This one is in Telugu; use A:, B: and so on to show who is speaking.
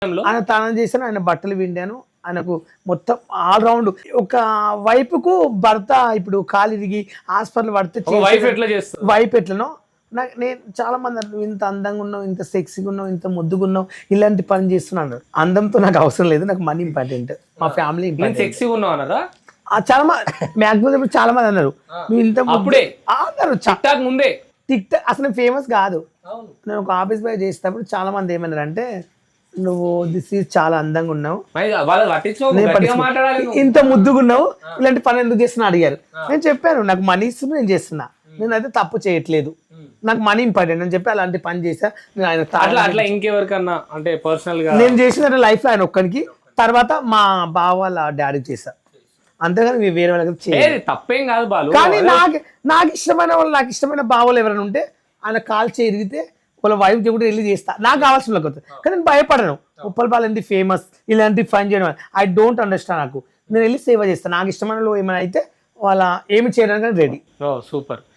A: ఆయన తానం చేశాను, ఆయన బట్టలు విండాను, ఆయనకు మొత్తం ఆల్రౌండ్ ఒక వైపుకు భర్త ఇప్పుడు కాలు ఇరిగి హాస్పిటల్ పడితే
B: వైఫ్ ఎట్లా చేస్తారు?
A: వైపు ఎట్లనో నేను చాలా మంది అన్నారు, నువ్వు ఇంత అందంగా ఉన్నావు, ఇంత సెక్సీగా ఉన్నావు, ఇంత ముద్దుగా ఉన్నావు, ఇలాంటి పని చేస్తున్నాను. అందంతో నాకు అవసరం లేదు, నాకు మనీ ఇంపార్టెంట్, మా ఫ్యామిలీ ఇంపార్టెంట్.
B: సెక్సీగా ఉన్నావు అన్నారా?
A: చాలా మంది మ్యాక్సిమం చాలా మంది అన్నారు నువ్వు ఇంత
B: అప్పుడే
A: అన్నారు.
B: టిక్టాక్ ముందే
A: టిక్టాక్ అసలు ఫేమస్ కాదు. నేను ఒక ఆఫీస్ బాయ్ చేసేటప్పుడు చాలా మంది ఏమన్నారు అంటే, నువ్వు దిస్ ఈజ్ చాలా అందంగా ఉన్నావు, ఇంత ముద్దుగున్నావు, ఇలాంటి పని ఎందుకు చేస్తున్నా అడిగారు. నేను చెప్పాను నాకు మనీ ఇస్తుంది, నేను చేస్తున్నా, నేను అయితే తప్పు చేయట్లేదు, నాకు మనీ ఇంపార్టెంట్ అని చెప్పి అలాంటి పని చేసా. నేను ఆయన
B: అట్లా ఇంకెవరికన్నా అంటే పర్సనల్ గా
A: నేను చేసిన లైఫ్ లో ఆయన ఒక్కరికి, తర్వాత మా బావ వాళ్ళ డాడీకి చేశా, అంతేగాని వేరే వాళ్ళకి చేయలేదు.
B: తప్పేం కాదు బాలు.
A: కానీ నాకు ఇష్టమైన వాళ్ళు, నాకు ఇష్టమైన బావలు ఎవరైనా ఉంటే ఆయన కాల్ చేరిగితే వాళ్ళ వైఫ్ కూడా వెళ్ళి చేస్తా, నాకు కావాల్సిన వాళ్ళకి వస్తుంది. కానీ నేను భయపడను. ఉప్పల్ బాల్ ఏంటి ఫేమస్, ఇలాంటి ఫన్ చేయడం ఐ డోంట్ అండర్స్టాండ్. నాకు నేను వెళ్ళి సేవ చేస్తాను, నాకు ఇష్టమైన వాళ్ళు ఏమైనా అయితే వాళ్ళ ఏమి చేయడానికి రెడీ.
B: సూపర్.